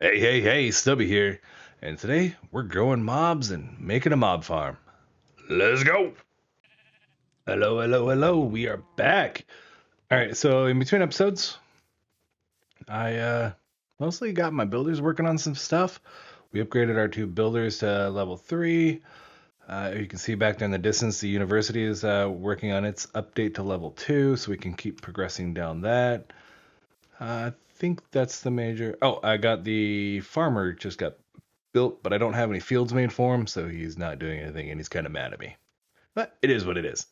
Hey, Stubby here. And today we're growing mobs and making a mob farm. Let's go. Hello. We are back. All right, so in between episodes, I mostly got my builders working on some stuff. We upgraded our two builders to level 3. You can see back there in the distance, the university is working on its update to level 2, so we can keep progressing down that. I think that's the major. Oh, I got the farmer just got built, but I don't have any fields made for him, so he's not doing anything, and he's kind of mad at me. But it is what it is.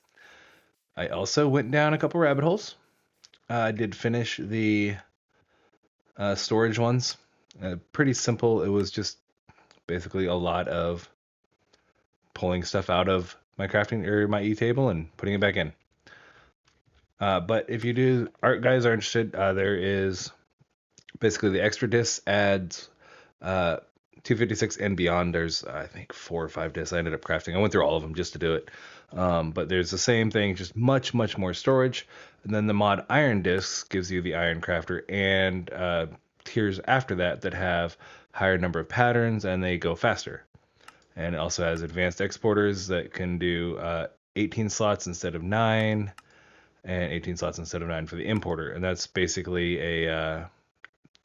I also went down a couple rabbit holes. I did finish the storage ones. Pretty simple. It was just basically a lot of pulling stuff out of my crafting or my e-table and putting it back in. But if you do, art guys are interested, there is basically the extra disc adds 256 and beyond. There's I think 4 or 5 discs I ended up crafting. I went through all of them just to do it. But there's the same thing, just much more storage. And then the mod Iron Discs gives you the Iron Crafter and tiers after that have higher number of patterns and they go faster. And it also has advanced exporters that can do 18 slots instead of 9 and 18 slots instead of 9 for the importer. And that's basically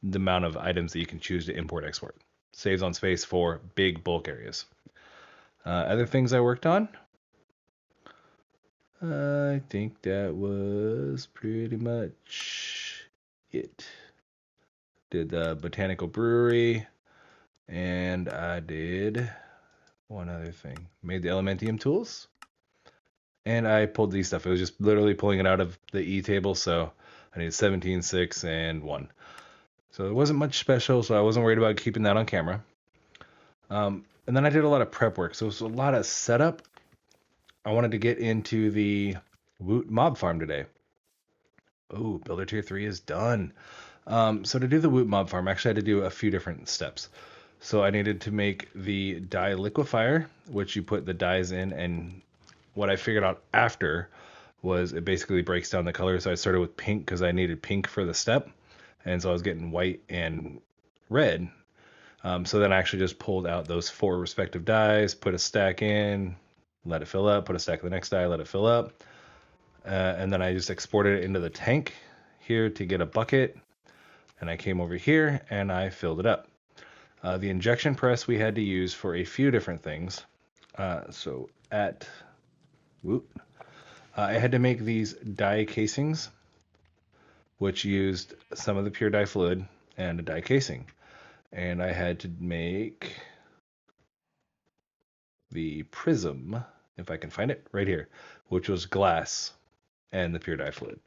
the amount of items that you can choose to import export. Saves on space for big bulk areas. Other things I worked on, I think that was pretty much it. Did the botanical brewery, and I did one other thing. Made the Elementium tools, and I pulled these stuff. It was just literally pulling it out of the E-table, so I needed 17, 6, and 1. So it wasn't much special, so I wasn't worried about keeping that on camera. And then I did a lot of prep work, so it was a lot of setup. I wanted to get into the Woot Mob Farm today. Oh, Builder Tier 3 is done. So to do the Woot Mob Farm, I actually had to do a few different steps. So I needed to make the dye liquefier, which you put the dyes in, and what I figured out after was it basically breaks down the color. So I started with pink because I needed pink for the step, and so I was getting white and red. So then I actually just pulled out those 4 respective dyes, put a stack in, let it fill up, put a stack of the next dye, let it fill up. And then I just exported it into the tank here to get a bucket. And I came over here and I filled it up. The injection press we had to use for a few different things. So I had to make these dye casings, which used some of the pure dye fluid and a dye casing. And I had to make the prism, if I can find it, right here, which was glass and the pure dye fluid.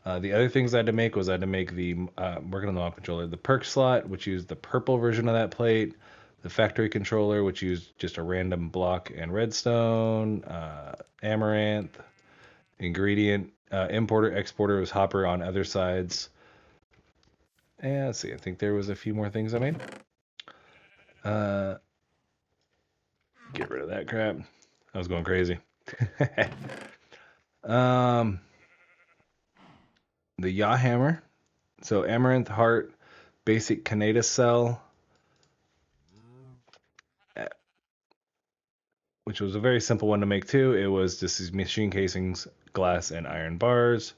The other things I had to make was I had to make the, working on the mob controller, the perk slot, which used the purple version of that plate, the factory controller, which used just a random block and redstone, amaranth, ingredient, importer, exporter was hopper on other sides. And let's see, I think there was a few more things I made. Get rid of that crap. I was going crazy. The yaw hammer. So amaranth heart, basic Canada cell, which was a very simple one to make too. It was just these machine casings, glass and iron bars.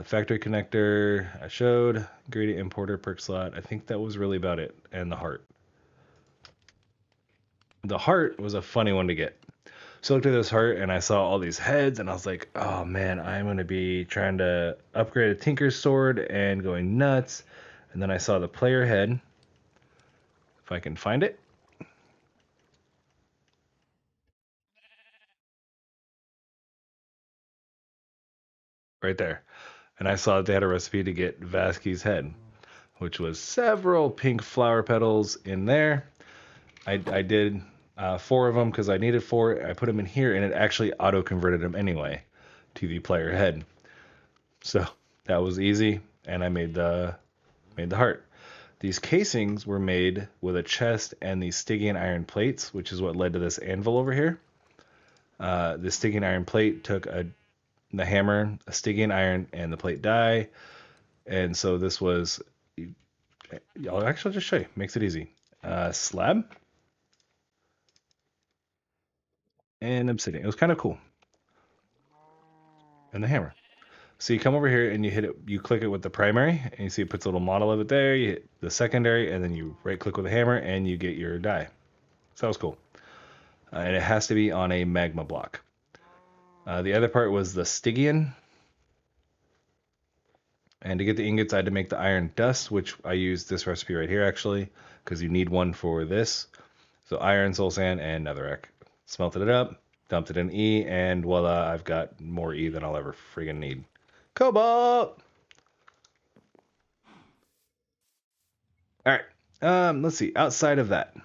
Factory connector, I showed. Ingredient importer, perk slot. I think that was really about it. And the heart. The heart was a funny one to get. So I looked at this heart and I saw all these heads and I was like, oh man, I'm going to be trying to upgrade a Tinker's Sword and going nuts. And then I saw the player head. If I can find it. Right there. And I saw that they had a recipe to get Vasky's head, which was several pink flower petals in there. I did 4 of them because I needed 4. I put them in here, and it actually auto-converted them anyway to the player head. So that was easy, and I made the heart. These casings were made with a chest and these Stygian iron plates, which is what led to this anvil over here. The Stygian iron plate took the hammer, a Stygian iron, and the plate die. And so this was I'll actually just show you. Makes it easy. Slab and obsidian. It was kind of cool. And the hammer. So you come over here and you hit it. You click it with the primary, and you see it puts a little model of it there. You hit the secondary, and then you right click with the hammer, and you get your die. So that was cool. And it has to be on a magma block. The other part was the Stygian. And to get the ingots, I had to make the iron dust, which I used this recipe right here actually, because you need one for this. So iron, soul sand, and netherrack. Smelted it up, dumped it in E, and voila, I've got more E than I'll ever friggin' need. Cobalt! All right, let's see. Outside of that,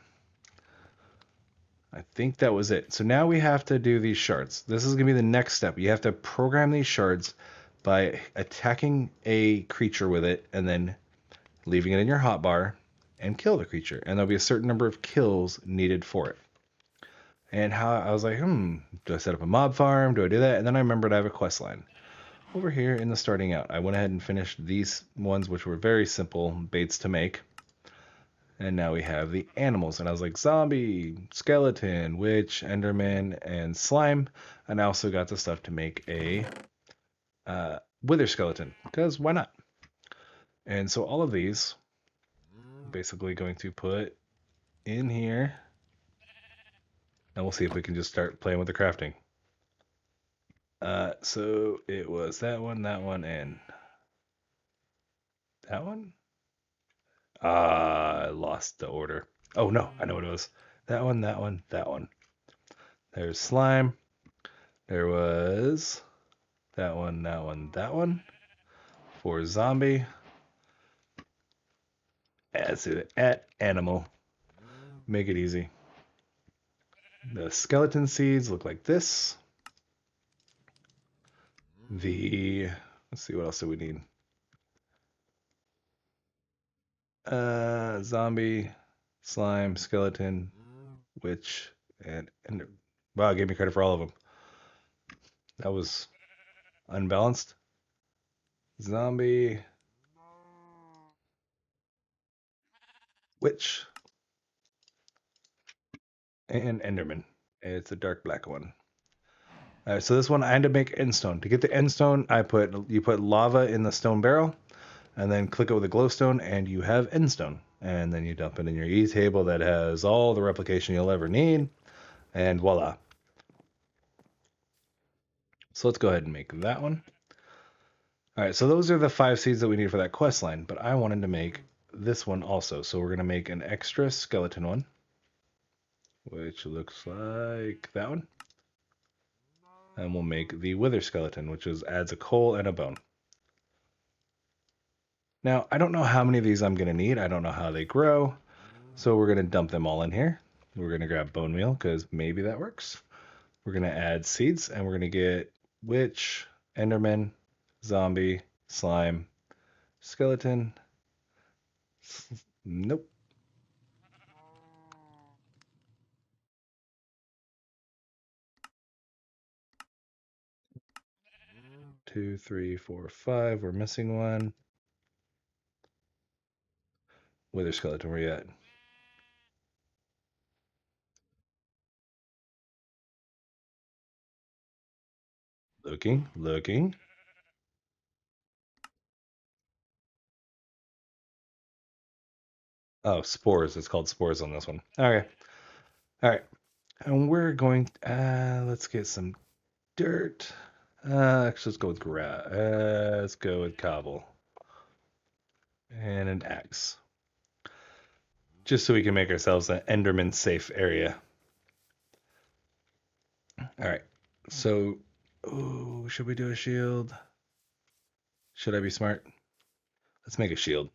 I think that was it. So now we have to do these shards. This is gonna be the next step. You have to program these shards by attacking a creature with it, and then leaving it in your hotbar, and kill the creature. And there'll be a certain number of kills needed for it. And how I was like, do I set up a mob farm? Do I do that? And then I remembered I have a quest line. Over here in the starting out, I went ahead and finished these ones, which were very simple baits to make. And now we have the animals. And I was like, zombie, skeleton, witch, enderman, and slime. And I also got the stuff to make a wither skeleton, because why not? And so all of these, basically going to put in here. And we'll see if we can just start playing with the crafting. So it was that one, and that one. I lost the order. Oh no, I know what it was. That one, that one, that one. There's slime. There was that one, that one, that one. For zombie. Let's do it. At animal. Make it easy. The skeleton seeds look like this. Let's see, what else do we need? Zombie, slime, skeleton, witch, and wow, it gave me credit for all of them. That was unbalanced. Zombie, witch, and Enderman. It's a dark black one. All right, so this one I had to make endstone. To get the endstone, you put lava in the stone barrel, and then click it with a glowstone, and you have endstone. And then you dump it in your E table that has all the replication you'll ever need, and voila. So let's go ahead and make that one. All right, so those are the 5 seeds that we need for that quest line, but I wanted to make this one also. So we're going to make an extra skeleton one, which looks like that one. And we'll make the wither skeleton, which adds a coal and a bone. Now, I don't know how many of these I'm going to need. I don't know how they grow. So we're going to dump them all in here. We're going to grab bone meal because maybe that works. We're going to add seeds, and we're going to get witch, enderman, zombie, slime, skeleton. Nope. Two, three, four, five. We're missing one. Wither skeleton, where you at? Looking, looking. Oh, spores. It's called spores on this one. Okay. All right. And we're going, let's get some dirt. Actually, let's go with let's go with cobble. And an axe. Just so we can make ourselves an Enderman safe area. All right. So, should we do a shield? Should I be smart? Let's make a shield.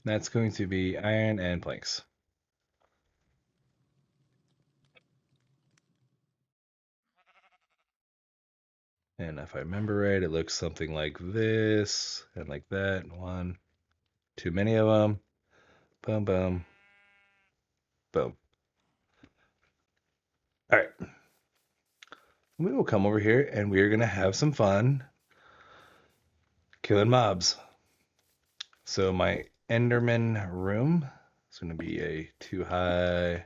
That's going to be iron and planks. And if I remember right, it looks something like this and like that. One, too many of them. Boom, boom, boom. All right. We will come over here and we are going to have some fun killing mobs. So my Enderman Room is going to be a 2 high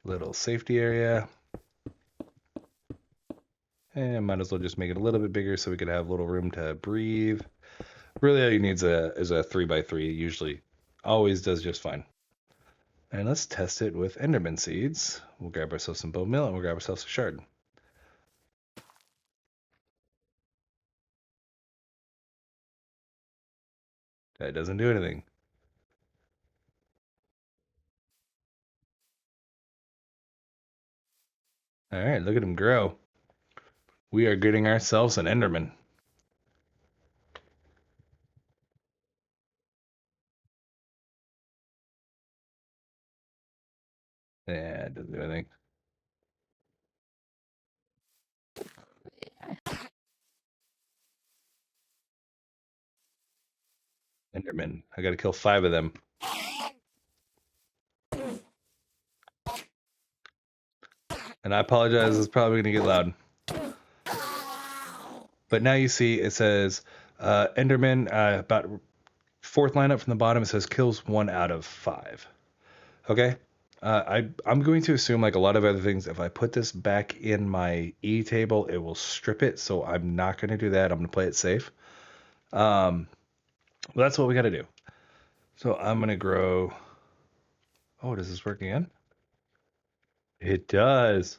little safety area. And might as well just make it a little bit bigger so we could have a little room to breathe. Really all you need is a 3x3. It usually always does just fine. And let's test it with Enderman Seeds. We'll grab ourselves some bone meal and we'll grab ourselves a shard. That doesn't do anything. All right, look at him grow. We are getting ourselves an Enderman. Yeah, it doesn't do anything. Enderman. I gotta kill 5 of them. And I apologize, it's probably gonna get loud. But now you see it says Enderman, about 4th line up from the bottom, it says kills 1 out of 5. Okay? I'm going to assume, like a lot of other things, if I put this back in my E table, it will strip it. So I'm not going to do that. I'm going to play it safe. Well, that's what we got to do. So I'm going to grow. Oh, does this work again? It does.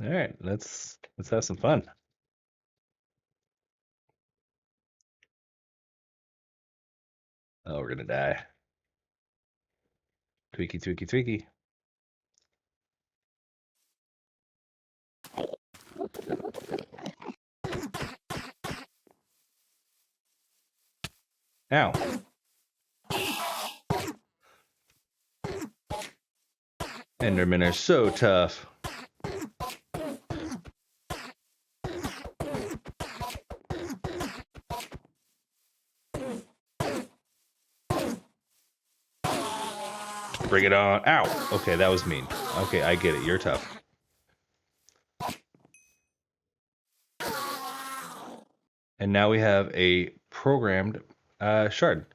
All right, let's have some fun. Oh, we're gonna die. Tweaky, tweaky, tweaky. Ow. Endermen are so tough. Bring it on. Ow. Okay, that was mean. Okay, I get it. You're tough. And now we have a programmed shard.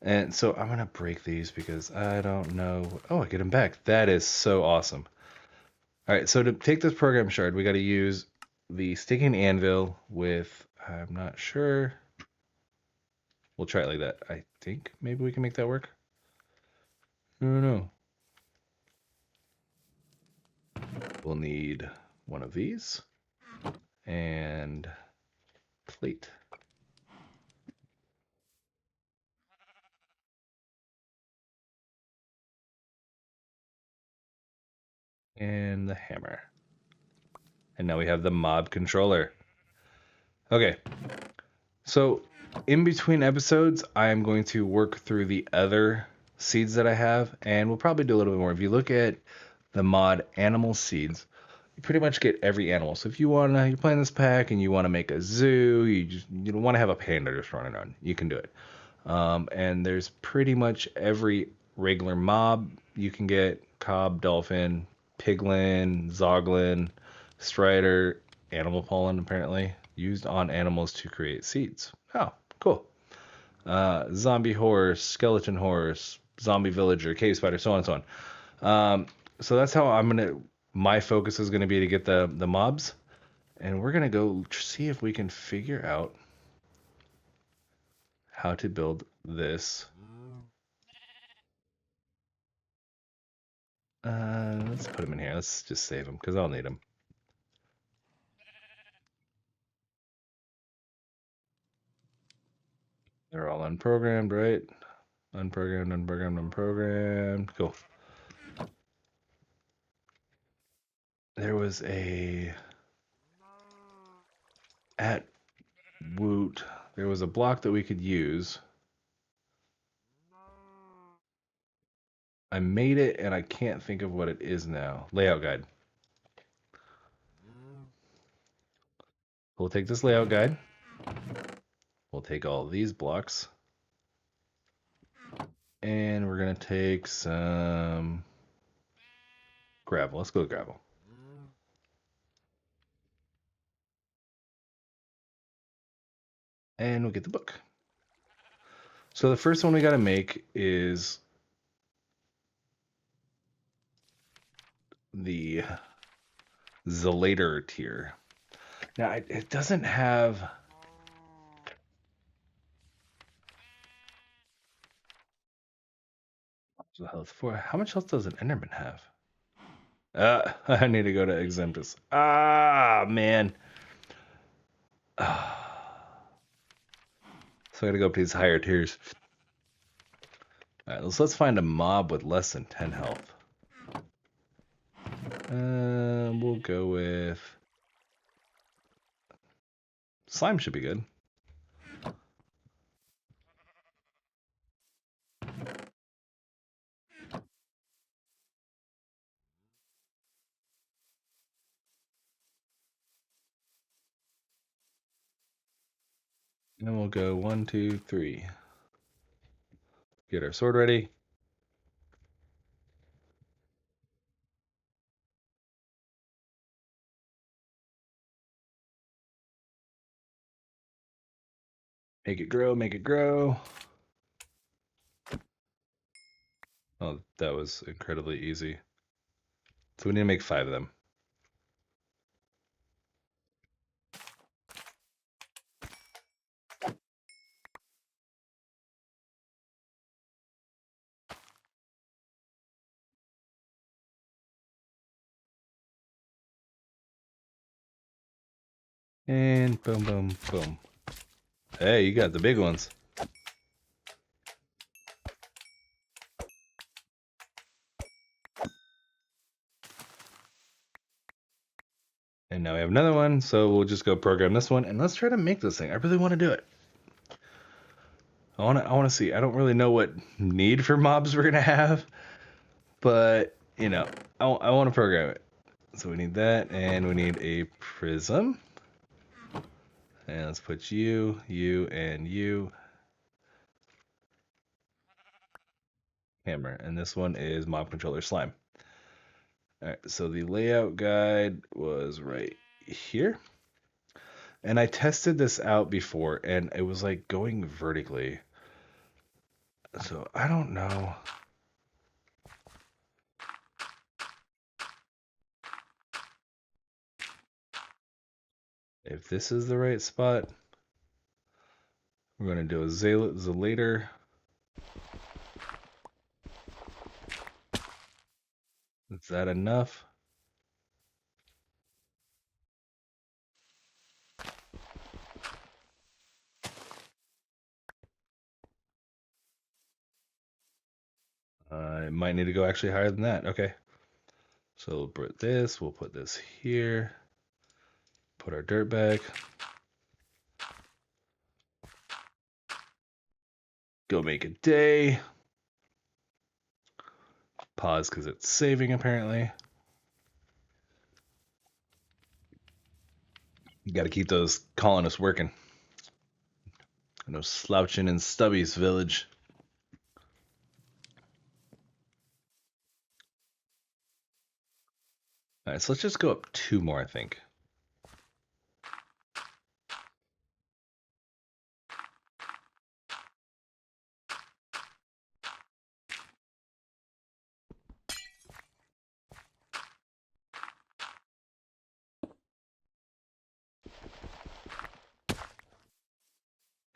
And so I'm going to break these because I don't know. Oh, I get them back. That is so awesome. All right, so to take this program shard, we got to use the sticking anvil with, I'm not sure. We'll try it like that. I think maybe we can make that work. I don't know. We'll need one of these and plate. And the hammer. And now we have the mob controller. Okay. So in between episodes, I am going to work through the other seeds that I have, and we'll probably do a little bit more. If you look at the mod Animal Seeds, you pretty much get every animal. So if you wanna, you're playing this pack and you want to make a zoo, you don't want to have a panda just running around, you can do it. And there's pretty much every regular mob you can get: cob, dolphin, piglin, zoglin, strider, animal pollen apparently used on animals to create seeds. Oh, cool. Zombie horse, skeleton horse, zombie villager, cave spider, so on and so on. So that's how my focus is gonna be to get the mobs, and we're gonna go see if we can figure out how to build this. Let's put them in here. Let's just save them because I'll need them. They're all unprogrammed, right? Unprogrammed, unprogrammed, unprogrammed. Cool. There was at Woot, there was a block that we could use. I made it and I can't think of what it is now. Layout guide. We'll take this layout guide. We'll take all these blocks. And we're going to take some gravel. Let's go with gravel. and we'll get the book. So the first one we got to make is the Zelator tier. Now it doesn't have health for. How much health does an Enderman have? I need to go to Exemptus. Ah, man. So I gotta go up to these higher tiers. All right, let's find a mob with less than 10 health. We'll go with slime. Should be good. And we'll go 1, 2, 3. Get our sword ready. Make it grow, make it grow. Oh, that was incredibly easy. So we need to make 5 of them. And boom, boom, boom. Hey, you got the big ones. And now we have another one, so we'll just go program this one, and let's try to make this thing. I really want to do it. I want to see. I don't really know what need for mobs we're gonna have, but you know, I want to program it. So we need that, and we need a prism. And let's put you, and you. Hammer, and this one is mob controller slime. All right, so the layout guide was right here. And I tested this out before, and it was like going vertically. So I don't know. If this is the right spot. We're going to do a Zelator. Is that enough? It might need to go actually higher than that. Okay. So we'll put this. We'll put this here. Put our dirt back. Go make a day. Pause because it's saving apparently. You got to keep those colonists working. No slouching in Stubby's village. All right, so let's just go up 2 more, I think.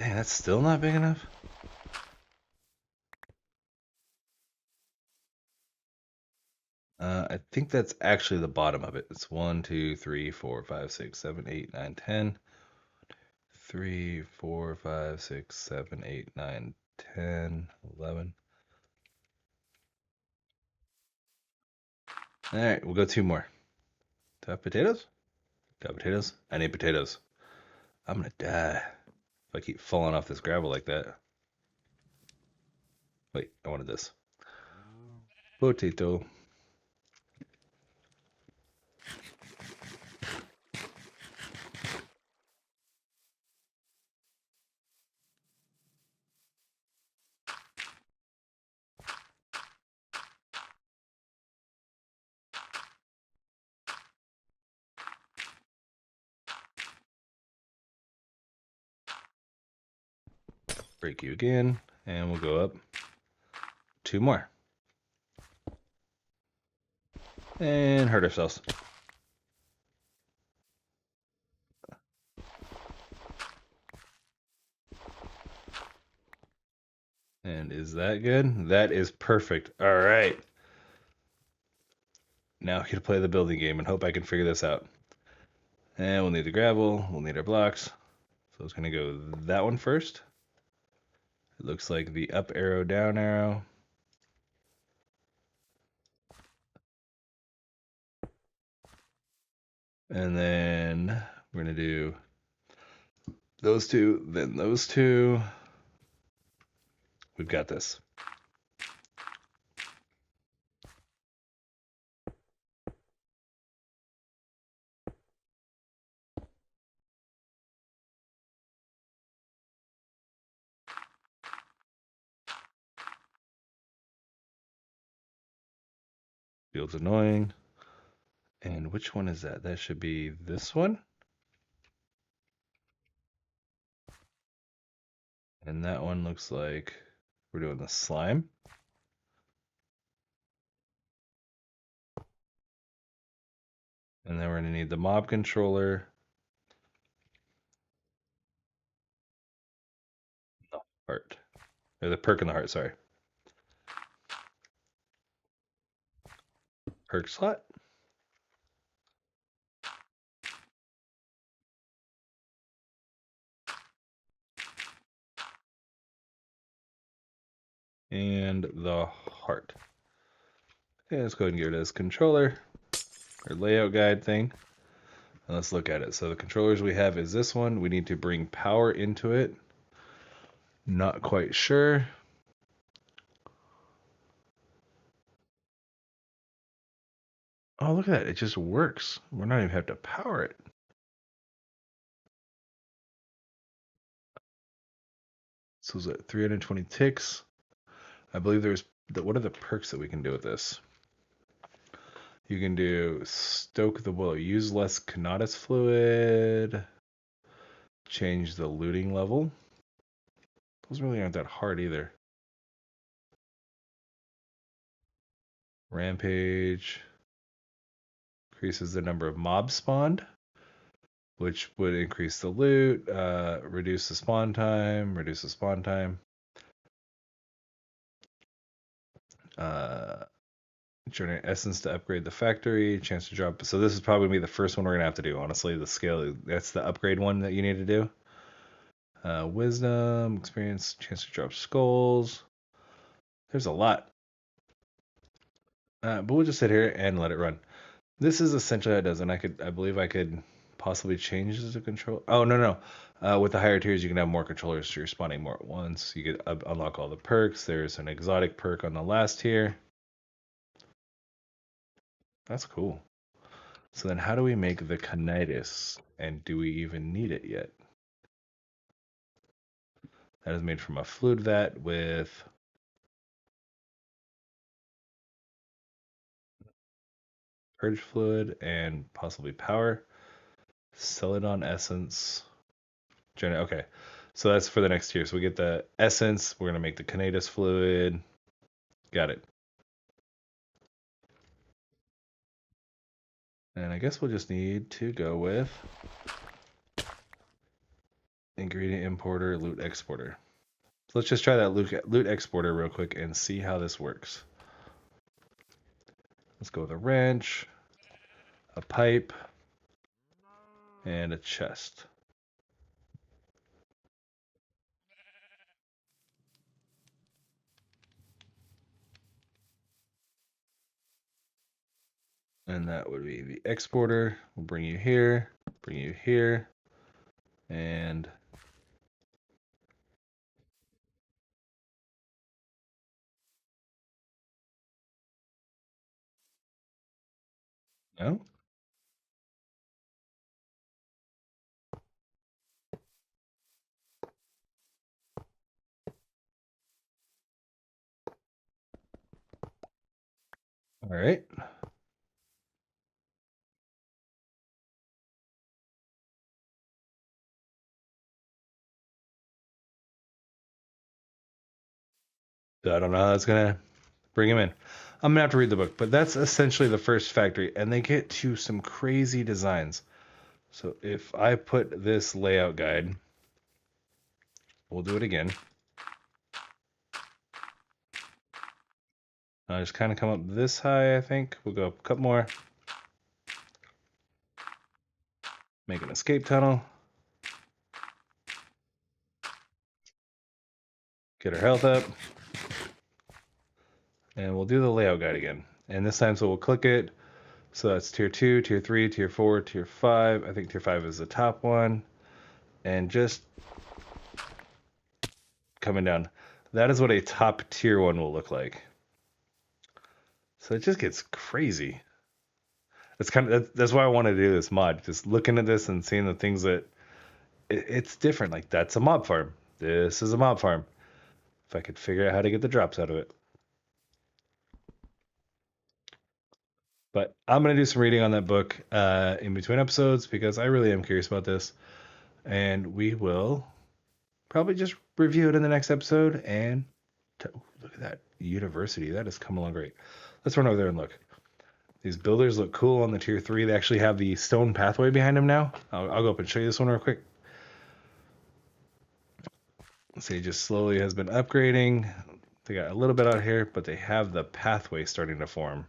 Dang, that's still not big enough. I think that's actually the bottom of it. It's 1, 2, 3, 4, 5, 6, 7, 8, 9, 10. 3, 4, 5, 6, 7, 8, 9, 10, 11. All right, we'll go 2 more. Do I have potatoes? Do I have potatoes? I need potatoes. I'm gonna die if I keep falling off this gravel like that. Wait, I wanted this. Potato. Break you again, and we'll go up 2 more. And hurt ourselves. And is that good? That is perfect. All right. Now I can play the building game and hope I can figure this out. And we'll need the gravel. We'll need our blocks. So it's going to go that one first. It looks like the up arrow, down arrow. And then we're going to do those two, then those two. We've got this. Feels annoying. And which one is that? That should be this one. And that one looks like we're doing the slime. And then we're going to need the mob controller. The heart. Or the perk in the heart, sorry. Perk slot. And the heart. Okay, let's go ahead and give it as controller or layout guide thing. And let's look at it. So the controllers we have is this one. We need to bring power into it. Not quite sure. Oh, look at that. It just works. We're not even have to power it. So is it 320 ticks? I believe there's what are the perks that we can do with this? You can do stoke the willow, use less Conatus fluid, change the looting level. Those really aren't that hard either. Rampage increases the number of mobs spawned, which would increase the loot, reduce the spawn time, generate essence to upgrade the factory, chance to drop. So this is probably gonna be the first one we're gonna have to do. Honestly, the scale, that's the upgrade one that you need to do. Wisdom, experience, chance to drop skulls. There's a lot. But we'll just sit here and let it run. This is essentially how it does, and I believe I could possibly change the control. Oh, no. With the higher tiers, you can have more controllers, so you're spawning more at once. You could unlock all the perks. There's an exotic perk on the last tier. That's cool. So then how do we make the Conitis? And do we even need it yet? That is made from a fluid vat with purge fluid and possibly power. Celadon essence. Okay. So that's for the next tier. So we get the essence. We're going to make the Conitis fluid. Got it. And I guess we'll just need to go with ingredient importer, loot exporter. So let's just try that loot exporter real quick and see how this works. Let's go with a wrench, a pipe, and a chest. And that would be the exporter. We'll bring you here, and no. All right. I don't know how that's gonna bring him in. I'm gonna have to read the book, but that's essentially the first factory, and they get to some crazy designs. So if I put this layout guide, we'll do it again. I'll just kind of come up this high, I think. We'll go up a couple more. Make an escape tunnel. Get our health up. And we'll do the layout guide again. And this time, so we'll click it. So that's tier 2, tier 3, tier 4, tier 5. I think tier 5 is the top one. And just coming down. That is what a top tier one will look like. So it just gets crazy. That's why I want to do this mod. Just looking at this and seeing the things that it's different. Like that's a mob farm. This is a mob farm. If I could figure out how to get the drops out of it. But I'm going to do some reading on that book in between episodes because I really am curious about this. And we will probably just review it in the next episode. And look at that university. That has come along great. Let's run over there and look. These builders look cool on the tier 3. They actually have the stone pathway behind them now. I'll go up and show you this one real quick. Let's see, it just slowly has been upgrading. They got a little bit out here, but they have the pathway starting to form.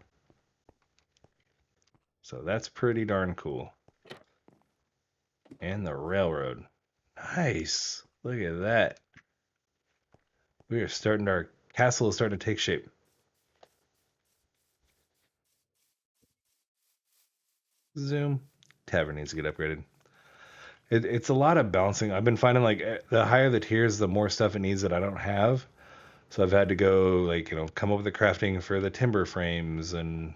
So that's pretty darn cool. And the railroad. Nice. Look at that. We are starting, our castle is starting to take shape. Zoom. Tavern needs to get upgraded. It's a lot of balancing. I've been finding like the higher the tiers, the more stuff it needs that I don't have. So I've had to go like, come up with the crafting for the timber frames and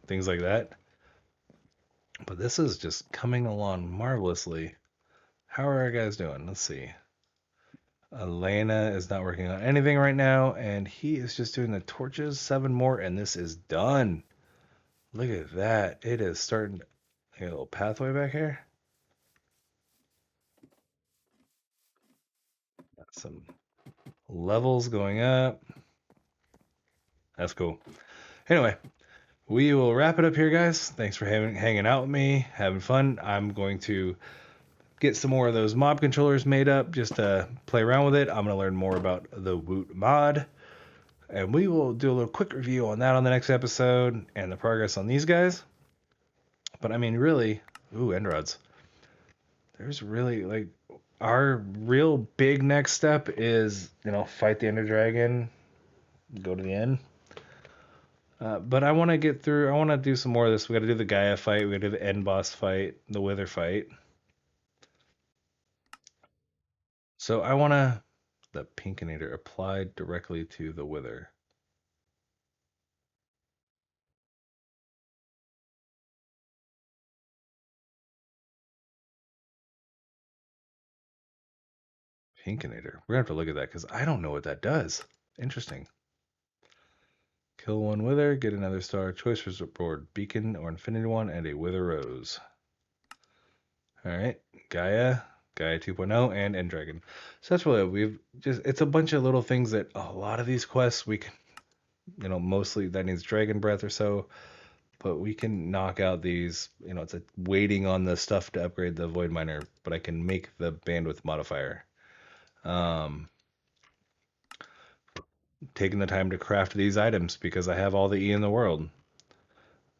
things like that. But this is just coming along marvelously. How are our guys doing? Let's see. Elena is not working on anything right now, and he is just doing the torches, 7 more, and this is done. Look at that. It is starting to get a little pathway back here. Got some levels going up. That's cool. Anyway, we will wrap it up here, guys. Thanks for hanging out with me, having fun. I'm going to get some more of those mob controllers made up just to play around with it. I'm going to learn more about the Woot mod. And we will do a little quick review on that on the next episode and the progress on these guys. But I mean, really, end rods. There's really like our real big next step is, fight the Ender Dragon, go to the end. But I want to get through, I want to do some more of this. We got to do the Gaia fight, we got to do the end boss fight, the Wither fight. So I want to, the Pinkinator applied directly to the Wither. Pinkinator. We're going to have to look at that because I don't know what that does. Interesting. Kill one Wither, get another star. Choice board, Beacon or Infinity one, and a Wither Rose. Alright, Gaia 2.0, and End Dragon. So that's really it's a bunch of little things that a lot of these quests we can, mostly that needs Dragon Breath or so, but we can knock out these, it's waiting on the stuff to upgrade the Void Miner, but I can make the bandwidth modifier. Taking the time to craft these items because I have all the E in the world.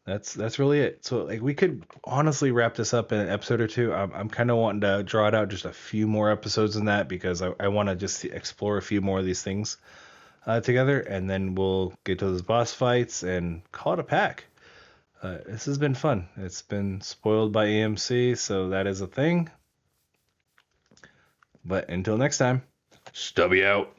That's really it. So like we could honestly wrap this up in an episode or two. I'm kind of wanting to draw it out just a few more episodes than that because I want to just explore a few more of these things together, and then we'll get to those boss fights and call it a pack. This has been fun. It's been spoiled by EMC, so that is a thing. But until next time, Stubby out.